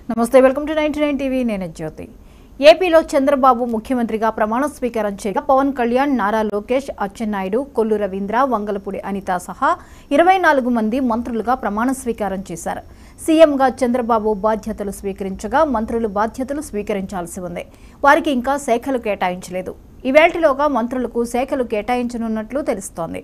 నమస్తే, welcome to 99 TV. నేను జ్యోతి. ఏపీలో చంద్రబాబు ముఖ్యమంత్రిగా ప్రమాణ స్వీకారం చేయగా పవన్ కళ్యాణ్, నారా లోకేష్, అచ్చెన్నాయుడు, కొల్లు రవీంద్ర, వంగలపూడి అనిత సహా 24 మంది మంత్రులుగా ప్రమాణ స్వీకారం చేశారు. సీఎంగా చంద్రబాబు బాధ్యతలు స్వీకరించగా మంత్రులు బాధ్యతలు స్వీకరించాల్సి ఉంది. వారికి ఇంకా శాఖలు కేటాయించలేదు. ఈవేళలోగా మంత్రులకు శాఖలు కేటాయించనున్నట్లు తెలుస్తోంది.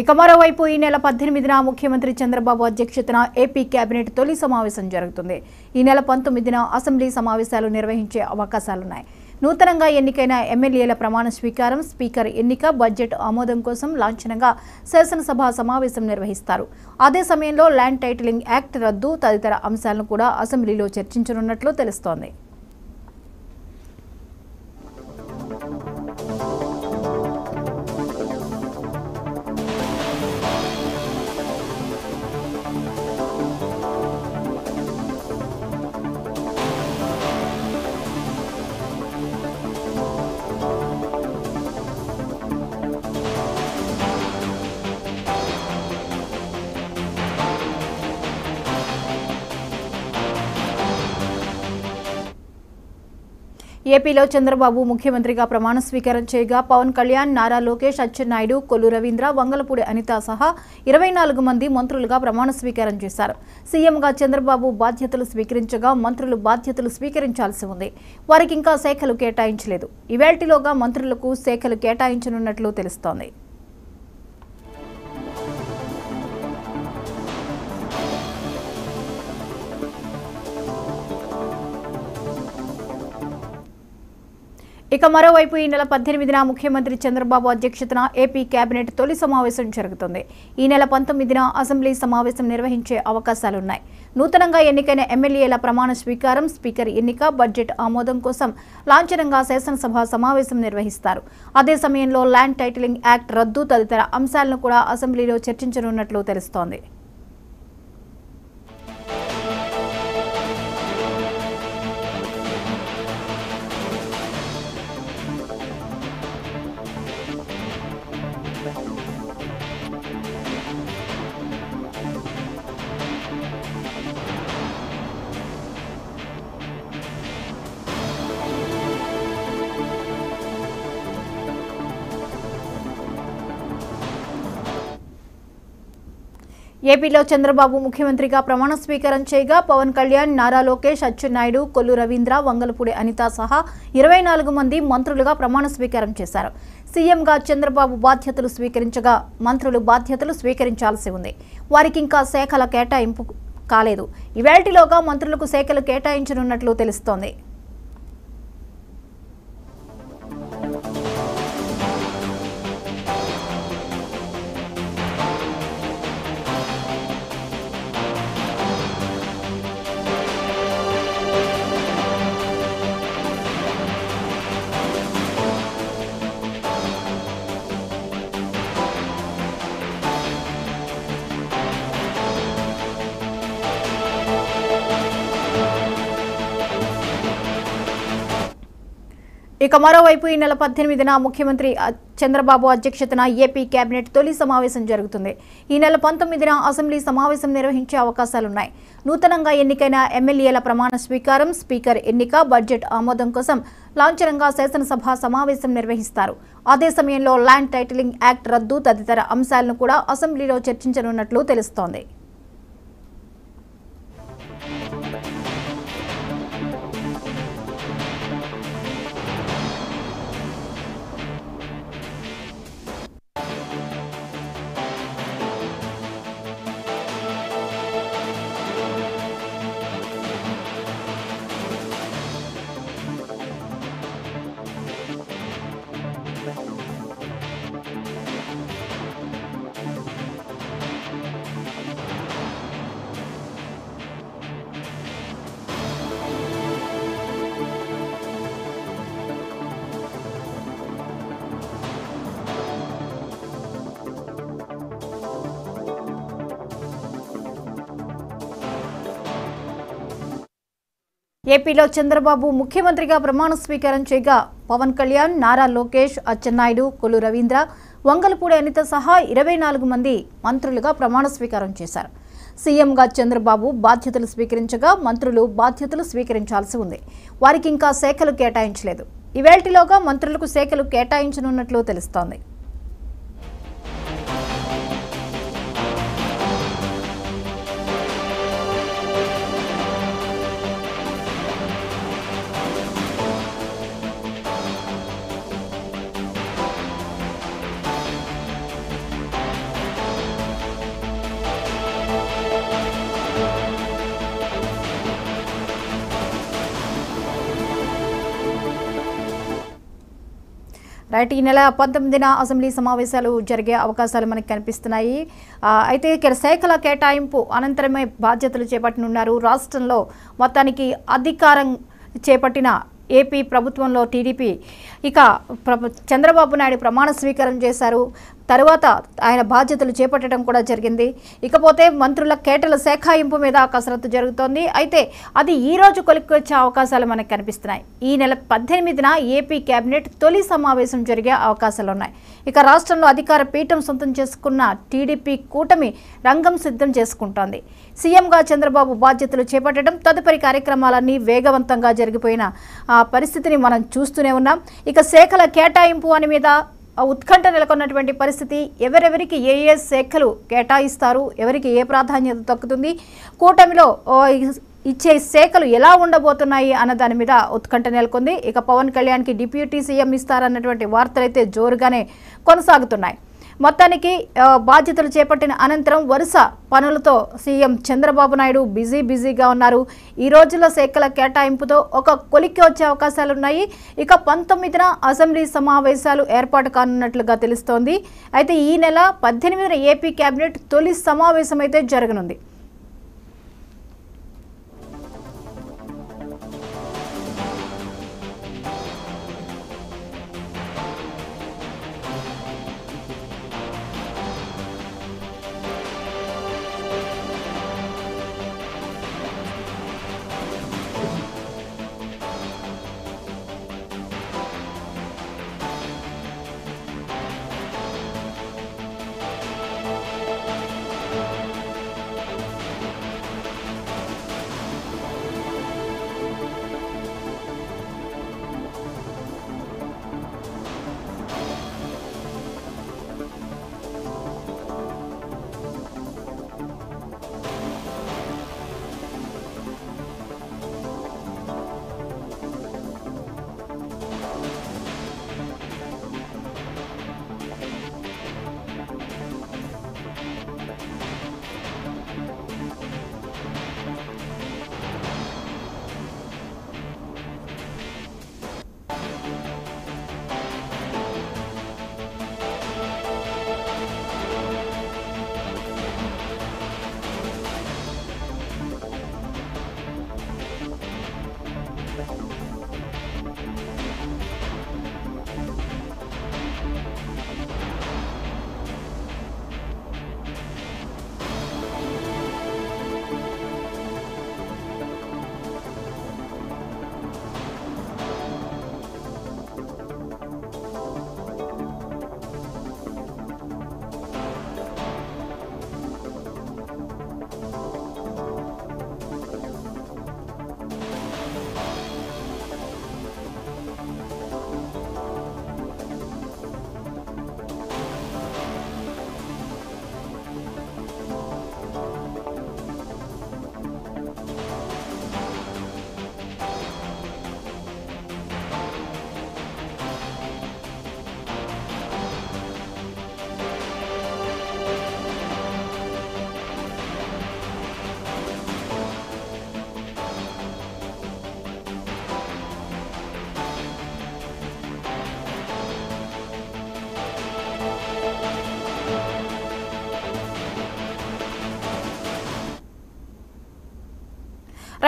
ఇక మరోవైపు ఈ నెల 18న ముఖ్యమంత్రి చంద్రబాబు అధ్యక్షతన ఏపీ కేబినెట్ తొలి సమావేశం జరుగుతుంది. ఈ నెల 19న అసెంబ్లీ సమావేశాలు నిర్వహించే అవకాశాలున్నాయి. నూతనంగా ఎన్నికైన ఎమ్మెల్యేల ప్రమాణ స్వీకారం, స్పీకర్ ఎన్నిక, బడ్జెట్ ఆమోదం కోసం లాంఛనంగా శాసనసభ సమావేశం నిర్వహిస్తారు. అదే సమయంలో ల్యాండ్ టైటిలింగ్ యాక్ట్ రద్దు తదితర అంశాలను కూడా అసెంబ్లీలో చర్చించనున్నట్లు తెలుస్తోంది. ఏపీలో చంద్రబాబు ముఖ్యమంత్రిగా ప్రమాణ స్వీకారం చేయగా పవన్ కళ్యాణ్, నారా లోకేష్, అచ్చెన్నాయుడు, కొల్లు రవీంద్ర, వంగలపూడి అనిత సహా 24 మంది మంత్రులుగా ప్రమాణ స్వీకారం చేశారు. సీఎంగా చంద్రబాబు బాధ్యతలు స్వీకరించగా మంత్రులు బాధ్యతలు స్వీకరించాల్సి ఉంది. వారికి ఇంకా శాఖలు కేటాయించలేదు. ఈవేళలోగా మంత్రులకు శాఖలు కేటాయించనున్నట్లు తెలుస్తోంది. ఇక మరోవైపు ఈ నెల 18న ముఖ్యమంత్రి చంద్రబాబు అధ్యక్షతన ఏపీ కేబినెట్ తొలి సమావేశం జరుగుతుంది. ఈ నెల 19న అసెంబ్లీ సమావేశం నిర్వహించే అవకాశాలున్నాయి. నూతనంగా ఎన్నికైన ఎమ్మెల్యేల ప్రమాణ స్వీకారం, స్పీకర్ ఎన్నిక, బడ్జెట్ ఆమోదం కోసం లాంఛనంగా శాసనసభ సమావేశం నిర్వహిస్తారు. అదే సమయంలో ల్యాండ్ టైటిలింగ్ యాక్ట్ రద్దు తదితర అంశాలను కూడా అసెంబ్లీలో చర్చించనున్నట్లు తెలుస్తోంది. ఏపీలో చంద్రబాబు ముఖ్యమంత్రిగా ప్రమాణ స్వీకారం చేయగా పవన్ కళ్యాణ్, నారా లోకేష్, అచ్చెన్నాయుడు, కొల్లు రవీంద్ర, వంగలపూడి అనిత సహా 24 మంది మంత్రులుగా ప్రమాణ స్వీకారం చేశారు. సీఎంగా చంద్రబాబు బాధ్యతలు స్వీకరించగా మంత్రులు బాధ్యతలు స్వీకరించాల్సి ఉంది. వారికి ఇంకా శాఖల కేటాయింపు కాలేదు. ఈవేళలోగా మంత్రులకు శాఖలు కేటాయించనున్నట్లు తెలుస్తోంది. ఇక మరోవైపు ఈ నెల 18న ముఖ్యమంత్రి చంద్రబాబు అధ్యక్షతన ఏపీ కేబినెట్ తొలి సమావేశం జరుగుతుంది. ఈ నెల 19న అసెంబ్లీ సమావేశం నిర్వహించే అవకాశాలున్నాయి. నూతనంగా ఎన్నికైన ఎమ్మెల్యేల ప్రమాణ స్వీకారం, స్పీకర్ ఎన్నిక, బడ్జెట్ ఆమోదం కోసం లాంఛనంగా శాసనసభ సమావేశం నిర్వహిస్తారు. అదే సమయంలో ల్యాండ్ టైటిలింగ్ యాక్ట్ రద్దు తదితర అంశాలను కూడా అసెంబ్లీలో చర్చించనున్నట్లు తెలుస్తోంది. ఏపీలో చంద్రబాబు ముఖ్యమంత్రిగా ప్రమాణ స్వీకారం చేయగా పవన్ కళ్యాణ్, నారా లోకేష్, అచ్చెన్నాయుడు, కొల్లు రవీంద్ర, వంగలపూడి అనిత సహా 24 మంది మంత్రులుగా ప్రమాణ స్వీకారం చేశారు. సీఎంగా చంద్రబాబు బాధ్యతలు స్వీకరించగా మంత్రులు బాధ్యతలు స్వీకరించాల్సి ఉంది. వారికి ఇంకా శాఖలు కేటాయించలేదు. ఇవేల్టిలోగా మంత్రులకు శాఖలు కేటాయించనున్నట్లు తెలుస్తోంది. రైట్, ఈ నెల 19న అసెంబ్లీ సమావేశాలు జరిగే అవకాశాలు మనకు కనిపిస్తున్నాయి. అయితే ఇక్కడ శాఖల కేటాయింపు అనంతరమే బాధ్యతలు చేపట్టనున్నారు. రాష్ట్రంలో మొత్తానికి అధికారం చేపట్టిన ఏపీ ప్రభుత్వంలో టీడీపీ ఇక చంద్రబాబు నాయుడు ప్రమాణ స్వీకారం చేశారు. తరువాత ఆయన బాధ్యతలు చేపట్టడం కూడా జరిగింది. ఇకపోతే మంత్రుల కేటల శాఖాయింపు మీద కసరత్తు జరుగుతోంది. అయితే అది ఈ రోజు కొలిక్కొచ్చే అవకాశాలు మనకు కనిపిస్తున్నాయి. ఈ నెల 18న ఏపీ కేబినెట్ తొలి సమావేశం జరిగే అవకాశాలున్నాయి. ఇక రాష్ట్రంలో అధికార పీఠం సొంతం చేసుకున్న టీడీపీ కూటమి రంగం సిద్ధం చేసుకుంటోంది. సీఎంగా చంద్రబాబు బాధ్యతలు చేపట్టడం, తదుపరి కార్యక్రమాలన్నీ వేగవంతంగా జరిగిపోయిన పరిస్థితిని మనం చూస్తూనే ఉన్నాం. ఇక శాఖల కేటాయింపు అని మీద ఉత్కంఠ నెలకొన్నటువంటి పరిస్థితి. ఎవరెవరికి ఏ ఏ శాఖలు కేటాయిస్తారు, ఎవరికి ఏ ప్రాధాన్యత దక్కుతుంది, కూటమిలో ఇచ్చే శాఖలు ఎలా ఉండబోతున్నాయి అన్న దాని మీద ఉత్కంఠ నెలకొంది. ఇక పవన్ కళ్యాణ్కి డిప్యూటీ సీఎం ఇస్తారన్నటువంటి వార్తలు అయితే జోరుగానే కొనసాగుతున్నాయి. మొత్తానికి బాధ్యతలు చేపట్టిన అనంతరం వరుస పనులతో సీఎం చంద్రబాబు నాయుడు బిజీగా ఉన్నారు. ఈ రోజుల్లో శాఖల కేటాయింపుతో ఒక కొలిక్కి వచ్చే అవకాశాలున్నాయి. ఇక 19న అసెంబ్లీ సమావేశాలు ఏర్పాటు కానున్నట్లుగా తెలుస్తోంది. అయితే ఈ నెల 18న ఏపీ కేబినెట్ తొలి సమావేశం అయితే జరగనుంది.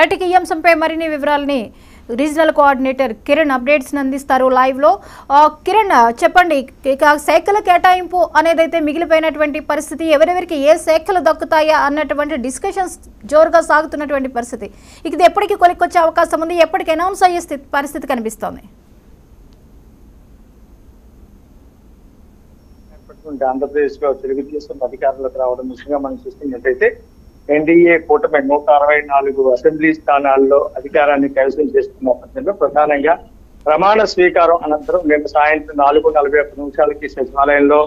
రైట్, ఈ అంశంపై మరిన్ని వివరాలని రీజనల్ కోఆర్డినేటర్ కిరణ్ అప్డేట్స్ అందిస్తారు లైవ్ లో. కిరణ్ చెప్పండి, ఇక శాఖల కేటాయింపు అనేది అయితే మిగిలిపోయినటువంటి పరిస్థితి, ఎవరెవరికి ఏ శాఖలు దక్కుతాయా అన్నటువంటి డిస్కషన్స్ జోరుగా సాగుతున్నటువంటి పరిస్థితి. ఇక ఇది ఎప్పటికీ కొలిక్కొచ్చే అవకాశం ఉంది, ఎప్పటికీ అనౌన్స్ అయ్యే పరిస్థితి కనిపిస్తోంది? ఆంధ్రప్రదేశ్ లో తెలుగుదేశం అధికారంలోకి రావడం ముఖ్యంగా మనం చూస్తున్నట్టయితే ఎన్డీఏ కూటమి 164 అసెంబ్లీ స్థానాల్లో అధికారాన్ని కైవసం చేస్తున్న నేపథ్యంలో ప్రధానంగా ప్రమాణ స్వీకారం అనంతరం నిన్న సాయంత్రం 4:41 సచివాలయంలో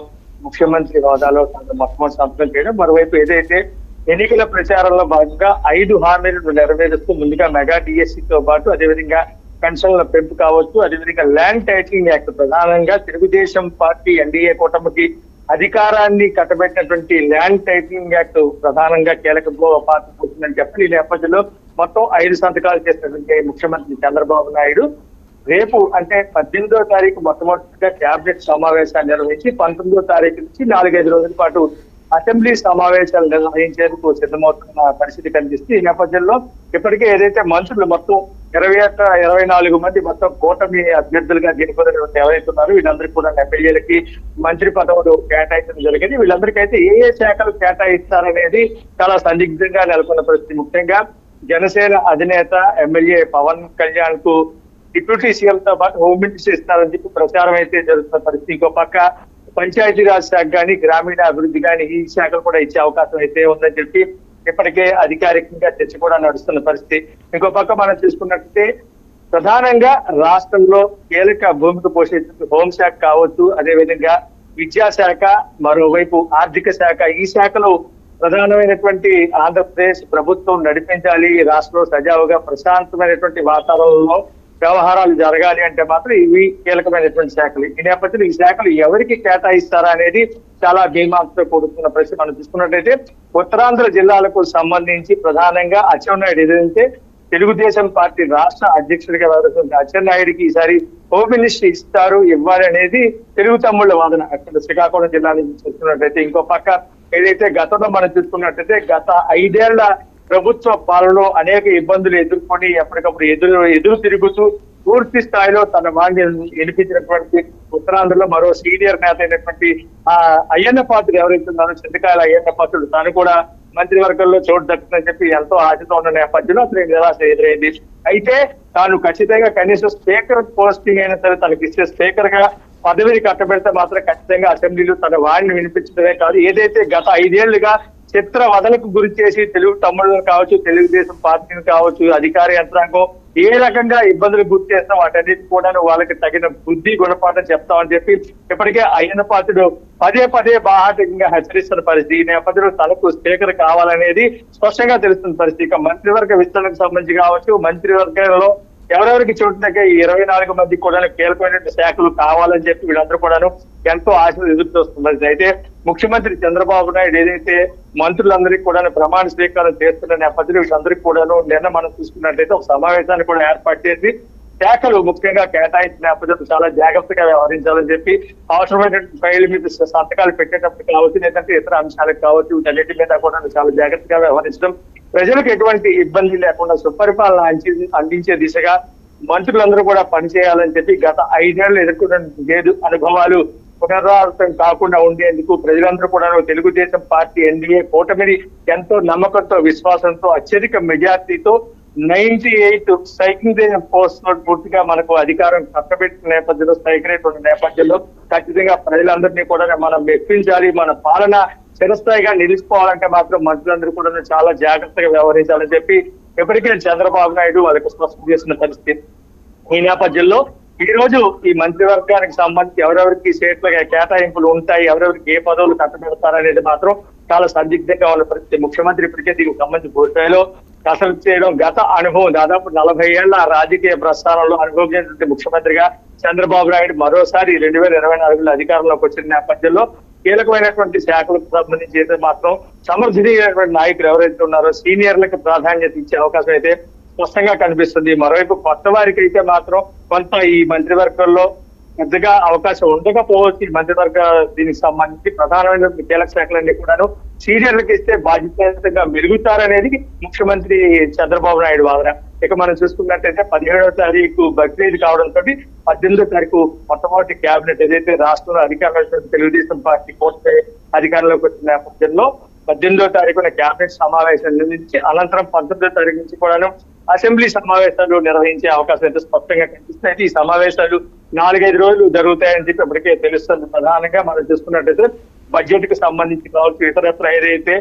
ముఖ్యమంత్రి హోదాలో మొట్టమొదటి సంతకం చేయడం. మరోవైపు ఏదైతే ఎన్నికల ప్రచారంలో భాగంగా 5 హామీలను నెరవేరుస్తూ ముందుగా మెగా డిఎస్సితో పాటు అదేవిధంగా పెన్షన్ల పెంపు కావచ్చు, అదేవిధంగా ల్యాండ్ టైటిలింగ్ యాక్ట్, ప్రధానంగా తెలుగుదేశం పార్టీ ఎన్డీఏ కూటమికి అధికారాన్ని కట్టబెట్టినటువంటి ల్యాండ్ టైటిలింగ్ యాక్ట్ ప్రధానంగా కీలక పాత్ర పోతుందని చెప్పి ఈ నేపథ్యంలో మొత్తం 5 సంతకాలు చేసినటువంటి ముఖ్యమంత్రి చంద్రబాబు నాయుడు రేపు అంటే 18వ తారీఖు మొట్టమొదటిగా కేబినెట్ సమావేశాన్ని నిర్వహించి 19వ తారీఖు నుంచి 4-5 రోజుల పాటు అసెంబ్లీ సమావేశాలు నిర్వహించేందుకు సిద్ధమవుతున్న పరిస్థితి కనిపిస్తుంది. ఈ నేపథ్యంలో ఇప్పటికే ఏదైతే మంత్రులు మొత్తం 24 మంది మొత్తం కూటమి అభ్యర్థులుగా గెలుపొందినటువంటి ఎవరైతే ఉన్నారో వీళ్ళందరికీ కూడా ఎమ్మెల్యేలకి మంత్రి పదవులు కేటాయించడం జరిగింది. వీళ్ళందరికైతే ఏ శాఖలు కేటాయిస్తారనేది చాలా సందిగ్ధంగా నెలకొన్న పరిస్థితి. ముఖ్యంగా జనసేన అధినేత ఎమ్మెల్యే పవన్ కళ్యాణ్ కు డిప్యూటీ సీఎం తో పాటు హోమ్ మినిస్టర్ ఇస్తారని చెప్పి ప్రచారం అయితే జరుగుతున్న పరిస్థితి. ఇంకో పక్క పంచాయతీరాజ్ శాఖ కానీ గ్రామీణ అభివృద్ధి కానీ ఈ శాఖలు కూడా ఇచ్చే అవకాశం అయితే ఉందని చెప్పి ఇప్పటికే అధికారికంగా చర్చ కూడా నడుస్తున్న పరిస్థితి. ఇంకో పక్క మనం చూసుకున్నట్లయితే ప్రధానంగా రాష్ట్రంలో కీలక భూమిక పోషించే హోంశాఖ కావచ్చు, అదేవిధంగా విద్యాశాఖ, మరోవైపు ఆర్థిక శాఖ, ఈ శాఖలు ప్రధానమైనటువంటి ఆంధ్రప్రదేశ్ ప్రభుత్వం నడిపించాలి, రాష్ట్రంలో సజావుగా ప్రశాంతమైనటువంటి వాతావరణంలో వ్యవహారాలు జరగాలి అంటే మాత్రం ఇవి కీలకమైనటువంటి శాఖలు. ఈ నేపథ్యంలో ఈ శాఖలు ఎవరికి కేటాయిస్తారా అనేది చాలా మీమాంసతో కూడుతున్న పరిస్థితి. మనం చూసుకున్నట్లయితే ఉత్తరాంధ్ర జిల్లాలకు సంబంధించి ప్రధానంగా అచ్చెన్నాయుడు ఏదైతే తెలుగుదేశం పార్టీ రాష్ట్ర అధ్యక్షుడిగా వ్యవహరిస్తున్న అచ్చెన్నాయుడికి ఈసారి హోమ్ మినిస్టర్ ఇస్తారు, ఇవ్వాలి అనేది తెలుగు తమ్ముళ్ళ వాదన. అక్కడ శ్రీకాకుళం జిల్లా నుంచి చూసుకున్నట్లయితే ఇంకో పక్క ఏదైతే గతంలో మనం చూసుకున్నట్లయితే గత 5 ఏళ్ల ప్రభుత్వ పాలనలో అనేక ఇబ్బందులు ఎదుర్కొని ఎప్పటికప్పుడు ఎదురు తిరుగుతూ పూర్తి స్థాయిలో తన వాణ్ణి వినిపించినటువంటి ఉత్తరాంధ్రలో మరో సీనియర్ నేత అయినటువంటి అయ్యన్న పాత్రుడు ఎవరైతే ఉన్నారో చింతకాయల అయ్యన్న పాత్రుడు తాను కూడా మంత్రివర్గంలో చోటు దక్కుతుందని చెప్పి ఎంతో ఆశతో ఉన్న నేపథ్యంలో అతనికి నిరాశ ఎదురైంది. అయితే తాను ఖచ్చితంగా కనీసం స్పీకర్ పోస్టింగ్ అయినా సరే తనకి ఇచ్చే స్పీకర్ గా పదవిని కట్టబెడితే మాత్రం ఖచ్చితంగా అసెంబ్లీలో తన వాణ్ణి వినిపించడమే కాదు, ఏదైతే గత 5 ఏళ్లుగా చిత్ర వదలకు గురి చేసి తెలుగు తమ్ముళ్ళను కావచ్చు, తెలుగుదేశం పార్టీని కావచ్చు, అధికార యంత్రాంగం ఏ రకంగా ఇబ్బందులు గురి చేస్తాం వాటన్నిటి కూడా వాళ్ళకి తగిన బుద్ధి గుణపాఠం చెప్తామని చెప్పి ఇప్పటికే అయ్యన్న పాత్రుడు పదే బాహాటంగా హెచ్చరిస్తున్న పరిస్థితి. ఈ నేపథ్యంలో తనకు స్పీకర్ కావాలనేది స్పష్టంగా తెలుస్తున్న పరిస్థితి. ఇక మంత్రివర్గ విస్తరణకు సంబంధించి కావచ్చు, మంత్రివర్గంలో ఎవరెవరికి చోటునగా ఈ 24 మంది కూడా కీలకమైన శాఖలు కావాలని చెప్పి వీళ్ళందరూ కూడాను ఎంతో ఆశలు ఎదురు చూస్తున్నారు. అయితే ముఖ్యమంత్రి చంద్రబాబు నాయుడు ఏదైతే మంత్రులందరికీ కూడా ప్రమాణ స్వీకారం చేస్తున్న నేపథ్యంలో వీళ్ళందరికీ కూడాను నిన్న మనం చూసుకున్నట్లయితే ఒక సమావేశాన్ని కూడా ఏర్పాటు చేసి శాఖలు ముఖ్యంగా కేటాయించిన నేపథ్యంలో చాలా జాగ్రత్తగా వ్యవహరించాలని చెప్పి అవసరమైనటువంటి ఫైల్ మీద సంతకాలు పెట్టేటప్పుడు కావచ్చు, లేదంటే ఇతర అంశాలకు కావచ్చు, వీటన్నిటి మీద కూడా చాలా జాగ్రత్తగా వ్యవహరించడం, ప్రజలకు ఎటువంటి ఇబ్బంది లేకుండా సుపరిపాలన అందించే దిశగా మంత్రులందరూ కూడా పనిచేయాలని చెప్పి గత 5 ఏళ్లు ఎదుర్కొన్న అనుభవాలు పునరావృతం కాకుండా ఉండేందుకు ప్రజలందరూ కూడా తెలుగుదేశం పార్టీ ఎన్డీఏ కూటమిని ఎంతో నమ్మకంతో విశ్వాసంతో అత్యధిక మెజార్టీతో 98 సైకింగ్ పోస్ట్ పూర్తిగా మనకు అధికారం కట్టబెట్టిన నేపథ్యంలో సైకిల్ ఉన్న నేపథ్యంలో ఖచ్చితంగా ప్రజలందరినీ కూడా మనం మెప్పించాలి, మన పాలన చిరస్థాయిగా నిలిచిపోవాలంటే మాత్రం మంత్రులందరూ కూడా చాలా జాగ్రత్తగా వ్యవహరించాలని చెప్పి ఇప్పటికే చంద్రబాబు నాయుడు వాళ్ళకి స్పష్టం చేసిన పరిస్థితి. ఈ నేపథ్యంలో ఈ రోజు ఈ మంత్రివర్గానికి సంబంధించి ఎవరెవరికి సీట్ల కేటాయింపులు ఉంటాయి, ఎవరెవరికి ఏ పదవులు కట్టబెడతారనేది మాత్రం చాలా సందిగ్ధంగా ఉన్న పరిస్థితి. ముఖ్యమంత్రి ఇప్పటికే దీనికి సంబంధించి పూర్తిస్థాయిలో కసరత్తు చేయడం, గత అనుభవం దాదాపు 40 ఏళ్ల రాజకీయ ప్రస్థానంలో అనుభవించినటువంటి ముఖ్యమంత్రిగా చంద్రబాబు నాయుడు మరోసారి 2024లో అధికారంలోకి వచ్చిన నేపథ్యంలో కీలకమైనటువంటి శాఖలకు సంబంధించి అయితే మాత్రం సమర్థనీయమైనటువంటి నాయకులు ఎవరైతే ఉన్నారో సీనియర్లకు ప్రాధాన్యత ఇచ్చే అవకాశం అయితే స్పష్టంగా కనిపిస్తుంది. మరోవైపు కొత్త వారికి అయితే మాత్రం కొంత ఈ మంత్రివర్గంలో పెద్దగా అవకాశం ఉండకపోవచ్చు ఈ మంత్రివర్గ దీనికి సంబంధించి ప్రధానమైన కీలక శాఖలన్నీ కూడాను సీనియర్లకు ఇస్తే బాధ్యతగా మెరుగుతారనేది ముఖ్యమంత్రి చంద్రబాబు నాయుడు వాదన. ఇక మనం చూసుకున్నట్టయితే 17వ తారీఖు బక్రీద్ కావడంతో 18వ తారీఖు మొట్టమొదటి కేబినెట్ ఏదైతే రాష్ట్రంలో అధికారంలో తెలుగుదేశం పార్టీ పూర్తి అధికారంలోకి వచ్చిన నేపథ్యంలో 18వ తారీఖున కేబినెట్ సమావేశం నిర్వహించి అనంతరం 19వ తారీఖు నుంచి కూడాను అసెంబ్లీ సమావేశాలు నిర్వహించే అవకాశం అయితే స్పష్టంగా కనిపిస్తున్నాయి. ఈ సమావేశాలు 4-5 రోజులు జరుగుతాయని చెప్పి ఇప్పటికే తెలుస్తుంది. ప్రధానంగా మనం చూసుకున్నట్టయితే బడ్జెట్ కు సంబంధించి కావచ్చు, ఇతరత్ర ఏదైతే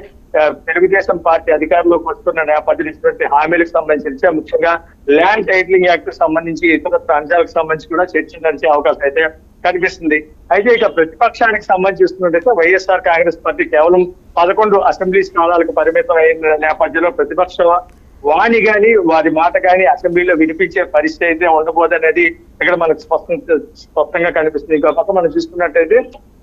తెలుగుదేశం పార్టీ అధికారంలోకి వస్తున్న నేపథ్యంలో ఇచ్చినటువంటి హామీలకు సంబంధించి ముఖ్యంగా ల్యాండ్ టైటిలింగ్ యాక్ట్ కు సంబంధించి ఇతరత్ర అంశాలకు సంబంధించి కూడా చర్చ నడిచే అవకాశం అయితే కనిపిస్తుంది. అయితే ఇక ప్రతిపక్షానికి సంబంధించి చూసుకున్నట్టయితే వైఎస్ఆర్ కాంగ్రెస్ పార్టీ కేవలం 11 అసెంబ్లీ స్థానాలకు పరిమితం అయిన నేపథ్యంలో ప్రతిపక్ష వాణి గాని వారి మాట గాని అసెంబ్లీలో వినిపించే పరిస్థితి అయితే ఉండబోదనేది ఇక్కడ మనకు స్పష్టంగా కనిపిస్తుంది. ఇంకో పక్క మనం చూసుకున్నట్టయితే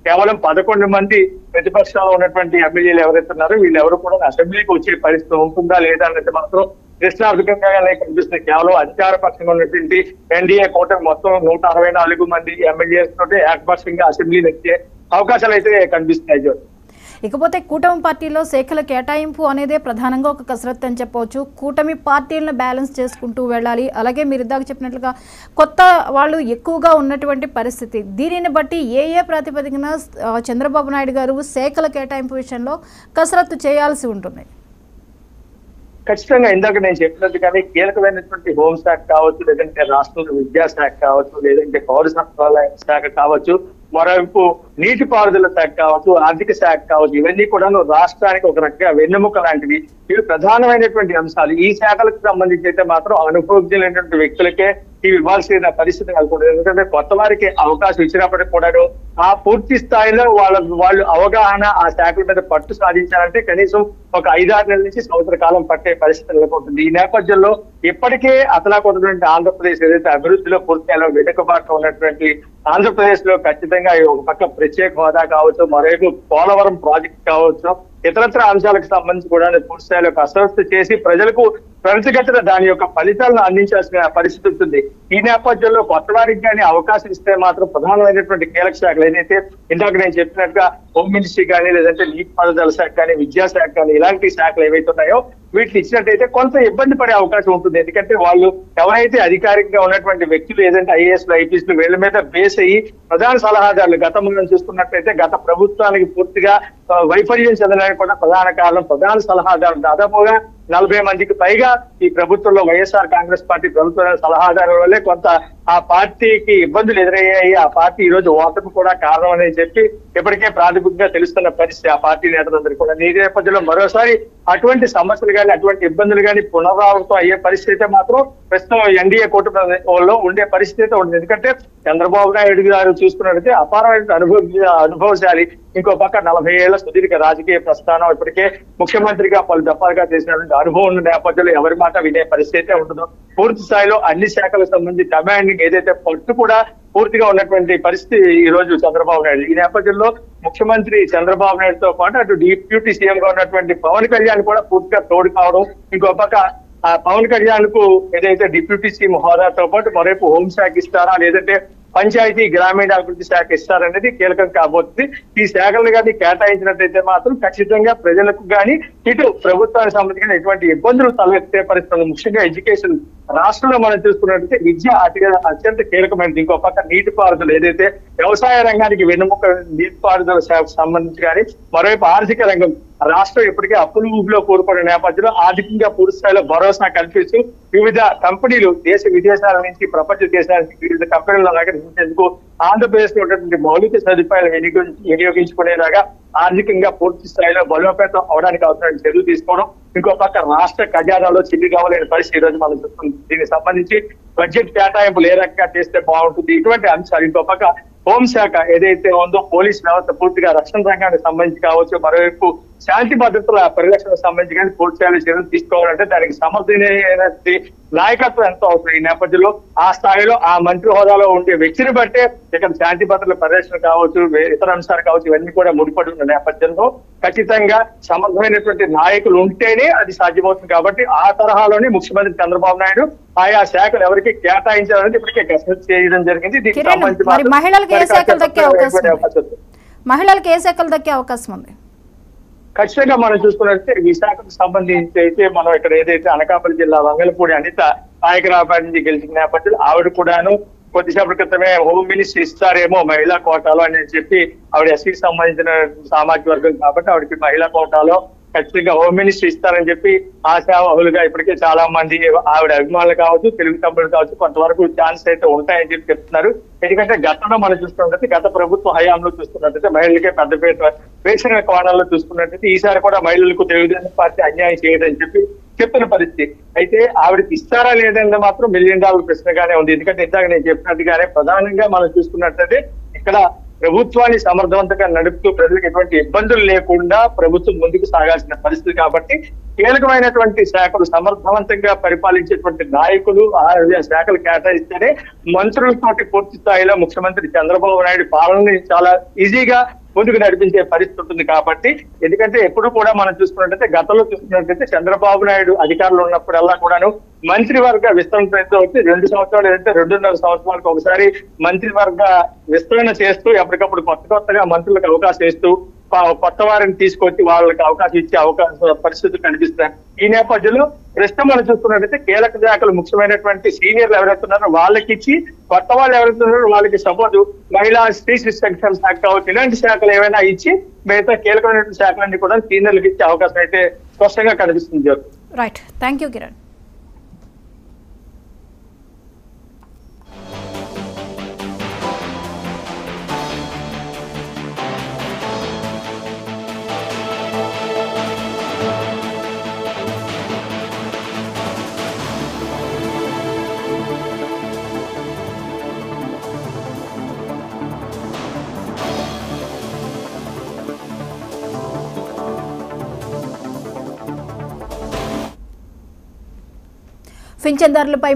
కేవలం 11 మంది ప్రతిపక్షంలో ఉన్నటువంటి ఎమ్మెల్యేలు ఎవరైతే ఉన్నారో వీళ్ళెవరు కూడా అసెంబ్లీకి వచ్చే పరిస్థితి ఉంటుందా లేదా అనేది మాత్రం ప్రశ్నార్థకంగానే కనిపిస్తుంది. కేవలం అధికార పక్షంగా ఉన్నటువంటి ఎన్డీఏ కూటమి మొత్తం 164 మంది ఎమ్మెల్యేస్ తోటి ఏకపక్షంగా అసెంబ్లీని వచ్చే అవకాశాలు అయితే కనిపిస్తున్నాయి. ఇకపోతే కూటమి పార్టీలో శాఖల కేటాయింపు అనేదే ప్రధానంగా ఒక కసరత్తు అని చెప్పవచ్చు. కూటమి పార్టీలను బ్యాలెన్స్ చేసుకుంటూ వెళ్ళాలి. అలాగే మీరు ఇందాక చెప్పినట్లుగా కొత్త వాళ్ళు ఎక్కువగా ఉన్నటువంటి పరిస్థితి, దీనిని బట్టి ఏ ప్రాతిపదికన చంద్రబాబు నాయుడు గారు శాఖల కేటాయింపు విషయంలో కసరత్తు చేయాల్సి ఉంటుంది? ఖచ్చితంగా ఇందాక నేను చెప్పినట్టుగానే కీలకమైనటువంటి హోంశాఖ కావచ్చు, లేదంటే రాష్ట్రంలో విద్యాశాఖ కావచ్చు, లేదంటే పౌర సరఫరాల శాఖ కావచ్చు, మరోవైపు నీటిపారుదల శాఖ కావచ్చు, ఆర్థిక శాఖ కావచ్చు, ఇవన్నీ కూడా రాష్ట్రానికి ఒక రకంగా వెన్నెముక లాంటివి. ఇవి ప్రధానమైనటువంటి అంశాలు. ఈ శాఖలకు సంబంధించి అయితే మాత్రం అనుభవజ్ఞులైనటువంటి వ్యక్తులకే ఇవి ఇవ్వాల్సిన పరిస్థితి కలుగుతుంది. ఎందుకంటే కొత్త వారికి అవకాశం ఇచ్చినప్పటికీ కూడాను ఆ పూర్తి స్థాయిలో వాళ్ళు అవగాహన ఆ శాఖల మీద పట్టు సాధించాలంటే కనీసం ఒక 5-6 నెలల నుంచి సంవత్సర కాలం పట్టే పరిస్థితి నెలకొంటుంది. ఈ నేపథ్యంలో ఇప్పటికే అతలాకుతటువంటి ఆంధ్రప్రదేశ్ ఏదైతే అభివృద్ధిలో పూర్తిగా వెనుకబాటులో ఉన్నటువంటి ఆంధ్రప్రదేశ్ లో ఖచ్చితంగా ఒక పక్క ప్రత్యేక హోదా కావచ్చు, మరోవైపు పోలవరం ప్రాజెక్ట్ కావచ్చు, ఇతరత్ర అంశాలకు సంబంధించి కూడా పూర్తి స్థాయిలో కసరత్తు చేసి ప్రజలకు త్వరితగతిన దాని యొక్క ఫలితాలను అందించాల్సిన పరిస్థితి ఉంటుంది. ఈ నేపథ్యంలో కొత్త వారికి కానీ అవకాశం ఇస్తే మాత్రం ప్రధానమైనటువంటి కీలక శాఖలు ఏదైతే ఇందాక నేను చెప్పినట్టుగా హోమ్ మినిస్ట్రీ కానీ, లేదంటే నీటిపారుదల శాఖ కానీ, విద్యాశాఖ కానీ, ఇలాంటి శాఖలు ఏవైతే ఉన్నాయో వీటిని ఇచ్చినట్టయితే కొంత ఇబ్బంది పడే అవకాశం ఉంటుంది. ఎందుకంటే వాళ్ళు ఎవరైతే అధికారికంగా ఉన్నటువంటి వ్యక్తులు ఏదంటే ఐఏఎస్లు, ఐపీఎస్లు వీళ్ళ మీద బేస్ అయ్యి ప్రధాన సలహాదారులు గతంలో చూసుకున్నట్టయితే గత ప్రభుత్వానికి పూర్తిగా వైఫల్యం చెందడానికి కూడా ప్రధాన కారణం ప్రధాన సలహాదారులు దాదాపుగా 40 మందికి పైగా ఈ ప్రభుత్వంలో వైఎస్ఆర్ కాంగ్రెస్ పార్టీ ప్రభుత్వ సలహాదారుల వల్లే కొంత ఆ పార్టీకి ఇబ్బందులు ఎదురయ్యాయి. ఆ పార్టీ ఈ రోజు ఓటమి కూడా కారణం అని చెప్పి ఇప్పటికే ప్రాథమికంగా తెలుస్తున్న పరిస్థితి ఆ పార్టీ నేతలందరూ కూడా. ఈ నేపథ్యంలో మరోసారి అటువంటి సమస్యలు కానీ అటువంటి ఇబ్బందులు కానీ పునరావృతం అయ్యే పరిస్థితి మాత్రం ప్రస్తుతం ఎన్డీఏ కూటమిలో ఉండే పరిస్థితి ఉంటుంది. ఎందుకంటే చంద్రబాబు నాయుడు గారు చూసుకున్నట్లయితే అపారమైన అనుభవశాలి. ఇంకో పక్క 40 ఏళ్ల సుదీర్ఘ రాజకీయ ప్రస్థానం, ఇప్పటికే ముఖ్యమంత్రిగా పలు దఫాలుగా చేసినటువంటి అనుభవం ఉన్న నేపథ్యంలో ఎవరి మాట వినే పరిస్థితి ఉంటుందో పూర్తి స్థాయిలో అన్ని శాఖలకు సంబంధించి కమాండింగ్ ఏదైతే పట్టు కూడా పూర్తిగా ఉన్నటువంటి పరిస్థితి ఈ రోజు చంద్రబాబు నాయుడు. ఈ నేపథ్యంలో ముఖ్యమంత్రి చంద్రబాబు నాయుడుతో పాటు అటు డిప్యూటీ సీఎం గా ఉన్నటువంటి పవన్ కళ్యాణ్ కూడా పూర్తిగా తోడు కావడం, ఇంకో పక్క ఆ పవన్ కళ్యాణ్ కు ఏదైతే డిప్యూటీ సీఎం హోదాతో పాటు మరోవైపు హోంశాఖ ఇస్తారా, లేదంటే పంచాయతీ గ్రామీణాభివృద్ధి శాఖ ఇస్తారనేది కీలకం కాబోతుంది. ఈ శాఖలను కానీ కేటాయించినట్టయితే మాత్రం ఖచ్చితంగా ప్రజలకు కానీ ఇటు ప్రభుత్వానికి సంబంధించిన ఎటువంటి ఇబ్బందులు తలెత్తే పరిస్థితులు. ముఖ్యంగా ఎడ్యుకేషన్ రాష్ట్రంలో మనం చూసుకున్నట్టయితే విద్య అత్యంత కీలకమైనది. ఇంకో పక్క నీటిపారుదల ఏదైతే వ్యవసాయ రంగానికి వెన్నుముక నీటిపారుదల శాఖకు సంబంధించి కానీ, మరోవైపు ఆర్థిక రంగం రాష్ట్రం ఇప్పటికే అప్పుల ఊబిలో కూరుకున్న నేపథ్యంలో ఆర్థికంగా పూర్తి స్థాయిలో భరోసా కల్పిస్తూ వివిధ కంపెనీలు దేశ విదేశాల నుంచి ప్రపంచ దేశాల నుంచి వివిధ కంపెనీలు ఆకర్షించేందుకు ఆంధ్రప్రదేశ్ లో ఉన్నటువంటి మౌలిక సదుపాయాలు వినియోగించుకునేలాగా ఆర్థికంగా పూర్తి స్థాయిలో బలోపేతం అవడానికి అవసరమైన చర్యలు తీసుకోవడం, ఇంకో పక్క రాష్ట్ర ఖజానాలో చిల్లి కావాలనే పరిస్థితి ఈ రోజు మనం చూస్తుంది. దీనికి సంబంధించి బడ్జెట్ కేటాయింపులు ఏ రకంగా చేస్తే బాగుంటుంది, ఇటువంటి అంశాలు. ఇంకో పక్క హోంశాఖ ఏదైతే ఉందో పోలీస్ వ్యవస్థ పూర్తిగా రక్షణ రంగానికి సంబంధించి కావచ్చు, మరోవైపు శాంతి భద్రతల పరిరక్షణకు సంబంధించి కానీ పూర్తి స్థాయిలో చర్యలు తీసుకోవాలంటే దానికి సమర్థమైన నాయకత్వం ఎంతో అవసరం. ఈ నేపథ్యంలో ఆ స్థాయిలో ఆ మంత్రి హోదాలో ఉండే వ్యక్తిని బట్టే ఇక్కడ శాంతి భద్రతల పరిరక్షణ కావచ్చు, ఇతర అంశాలు కావచ్చు, ఇవన్నీ కూడా ముడిపడి ఉన్న నేపథ్యంలో ఖచ్చితంగా సమర్థమైనటువంటి నాయకులు ఉంటేనే అది సాధ్యమవుతుంది. కాబట్టి ఆ తరహాలోనే ముఖ్యమంత్రి చంద్రబాబు నాయుడు ఆయా శాఖలు ఎవరికి కేటాయించాలనేది ఇప్పటికే కసరత్తు చేయడం జరిగింది. దీనికి సంబంధించి మహిళలకు ఏ శాఖలు దక్కే అవకాశం ఉంది? ఖచ్చితంగా మనం చూసుకున్నట్లయితే విశాఖకు సంబంధించి అయితే మనం ఇక్కడ ఏదైతే అనకాపల్లి జిల్లా వంగలపూడి అనిత నాయకరాబాద్ నుంచి గెలిచిన నేపథ్యంలో ఆవిడ కూడాను కొద్దిసేపటి క్రితమే హోమ్ మినిస్టర్ ఇస్తారేమో మహిళా కోటాలో అని చెప్పి, ఆవిడ ఎస్సీకి సంబంధించిన సామాజిక వర్గం కాబట్టి ఆవిడకి మహిళా కోటాలో ఖచ్చితంగా హోమ్ మినిస్టర్ ఇస్తారని చెప్పి ఆశావహులుగా ఇప్పటికే చాలా మంది ఆవిడ అభిమానులు కావచ్చు, తెలుగు తమ్ముళ్ళు కావచ్చు కొంతవరకు ఛాన్స్ అయితే ఉంటాయని చెప్పి చెప్తున్నారు. ఎందుకంటే గతంలో మనం చూసుకున్నట్లయితే గత ప్రభుత్వ హయాంలో చూసుకున్నట్లయితే మహిళలకే పెద్దపీట వేసిన కోణాల్లో చూసుకున్నట్లయితే ఈసారి కూడా మహిళలకు తెలుగుదేశం పార్టీ అన్యాయం చేయదని చెప్పి చెప్తున్న పరిస్థితి. అయితే ఆవిడకి ఇస్తారా లేదన్నది మాత్రం $1 మిలియన్ ప్రశ్నగానే ఉంది. ఎందుకంటే ఇందాక నేను చెప్పినట్టుగానే ప్రధానంగా మనం చూసుకున్నట్లయితే ఇక్కడ ప్రభుత్వాన్ని సమర్థవంతంగా నడుపుతూ ప్రజలకు ఎటువంటి ఇబ్బందులు లేకుండా ప్రభుత్వం ముందుకు సాగాల్సిన పరిస్థితి. కాబట్టి కీలకమైనటువంటి శాఖలు సమర్థవంతంగా పరిపాలించేటువంటి నాయకులు ఆ శాఖలు కేటాయిస్తేనే మంత్రులతోటి పూర్తి స్థాయిలో ముఖ్యమంత్రి చంద్రబాబు నాయుడు పాలనని చాలా ఈజీగా ముందుకు నడిపించే పరిస్థితి ఉంటుంది. కాబట్టి ఎందుకంటే ఎప్పుడు కూడా మనం చూసుకున్నట్లయితే గతంలో చూసుకున్నట్లయితే చంద్రబాబు నాయుడు అధికారంలో ఉన్నప్పుడల్లా కూడాను మంత్రివర్గ విస్తరణ వచ్చి 2 సంవత్సరాలు లేదంటే 2.5 సంవత్సరాలకు ఒకసారి మంత్రివర్గ విస్తరణ చేస్తూ ఎప్పటికప్పుడు కొత్తగా మంత్రులకు అవకాశం ఇస్తూ కొత్త వారిని తీసుకొచ్చి వాళ్ళకి అవకాశం ఇచ్చే పరిస్థితులు కనిపిస్తున్నాయి. ఈ నేపథ్యంలో ప్రస్తుతం మనం చూసుకున్నట్లయితే కీలక శాఖలు ముఖ్యమైనటువంటి సీనియర్లు ఎవరైతున్నారో వాళ్ళకి ఇచ్చి, కొత్త వాళ్ళు ఎవరైతున్నారో వాళ్ళకి సపోజ్ మహిళా స్త్రీ శిశు సంక్షేమ శాఖ కావచ్చు, ఇలాంటి శాఖలు ఏమైనా ఇచ్చి మిగతా కీలకమైనటువంటి శాఖలన్నీ కూడా సీనియర్లకు ఇచ్చే అవకాశం అయితే స్పష్టంగా కనిపిస్తుంది. Right, thank you Kiran. పింఛన్దారులపై